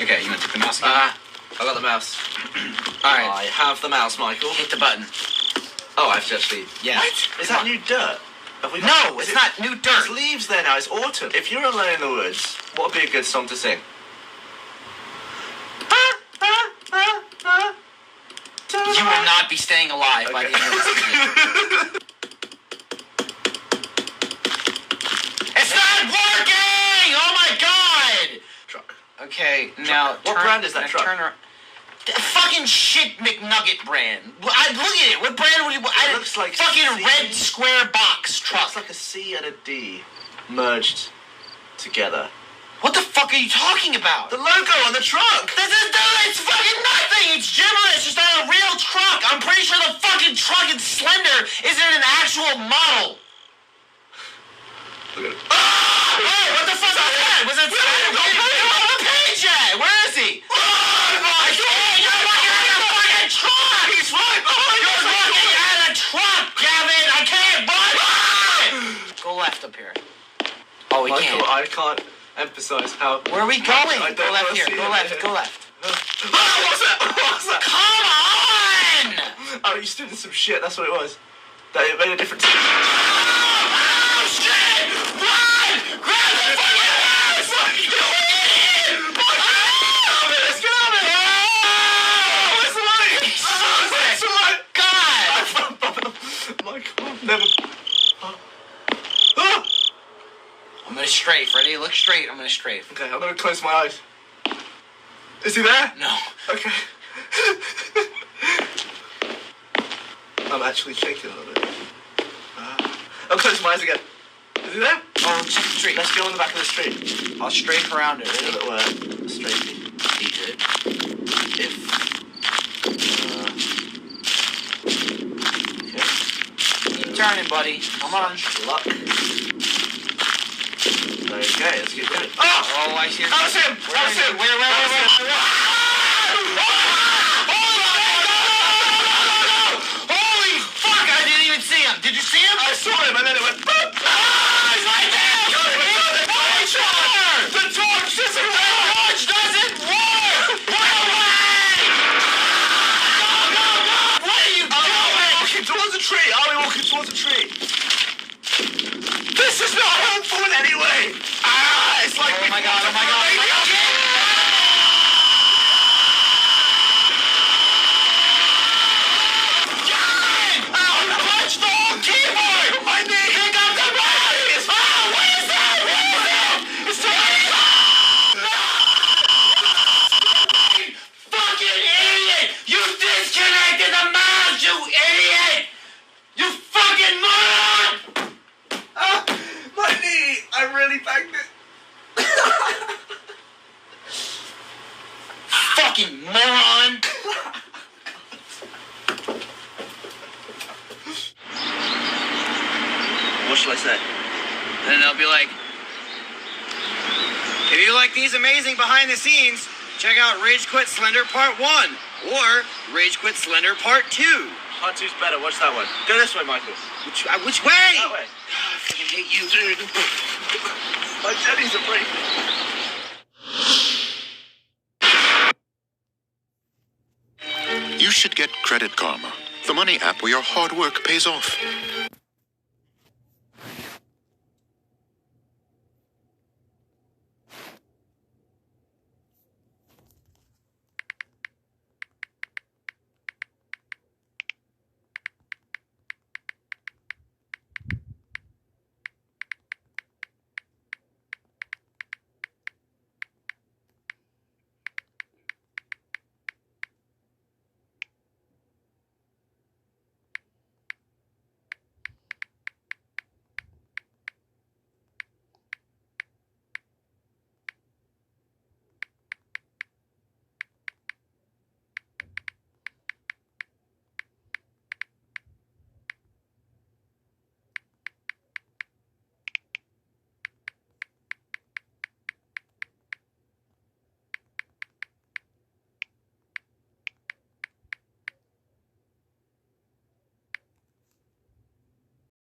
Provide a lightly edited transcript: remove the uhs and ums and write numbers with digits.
Okay, you want to take the mouse again? I got the mouse. Alright. I have the mouse, Michael. Hit the button. Oh, I have to actually... Yeah. What? Is that new dirt? Have we No, it's not new dirt. It's leaves there now. It's autumn. If you're alone in the woods, what would be a good song to sing? You will not be staying alive by the end of this video. It's not working! Oh my god! Truck. Okay, now... What brand is that truck? Turn around. Fucking shit McNugget brand. Look at it. What brand would you... It looks like fucking C. red square box truck. It's like a C and a D merged together. What the fuck are you talking about? The logo on the truck! It's fucking nothing! It's gibberish! It's not a real truck! I'm pretty sure the fucking truck in Slender isn't an actual model! Look at it. Oh! Hey, what the fuck was that? Was it Slender? Where's the page at? Where is he? Oh my god! You're looking at a fucking truck! He's right behind You're looking at a truck, Gavin! I can't run! Go left up here. Oh, we Michael, can't. I can't emphasize how... Where are we going? I don't Go left wanna here. see Go it. left. Go left. What's that? What's that? Come on! Oh, you stood in some shit, that's what it was. That made a difference. Oh, shit! Run! Grab the fucking house! You idiot! Let's get out of here! Oh, where's the money? Oh, where's the money? God! Michael, never... Oh. I'm gonna strafe. Ready? Look straight. I'm gonna strafe. Okay, I'm gonna close my eyes. Is he there? No. Okay. I'm actually shaking a little bit. I'll close my eyes again. Is he there? Oh, check the street. Let's go on the back of the street. I'll strafe around it. See Ready? that we're strafing. He did. If... okay. Keep turning, buddy. Come on. Luck. Okay, let's get going. Oh! Oh, I see. That was him! That was him! Where? Holy fuck! I didn't even see him. Did you see him? I saw him and then it went... boop. He's right there! The torch doesn't work! The torch doesn't work! Run away! Go! What are you doing? Walking towards a tree! Are we walking towards a tree? This is not helpful in any way! Ah! It's like... Oh my god! Punch the whole keyboard! My knee! Pick up the mouse! Oh, what is that? It's too late! Fucking idiot! You disconnected the mouse, you idiot! You fucking moron! My knee! I really banged it. Fucking moron! What shall I say? And they'll be like, if you like these amazing behind the scenes, check out Rage Quit Slender Part 1 or Rage Quit Slender Part 2. Part 2's better. Watch that one. Go this way, Michael. Which way? That way. I fucking hate you. My jellies are breaking. You should get Credit Karma, the money app where your hard work pays off.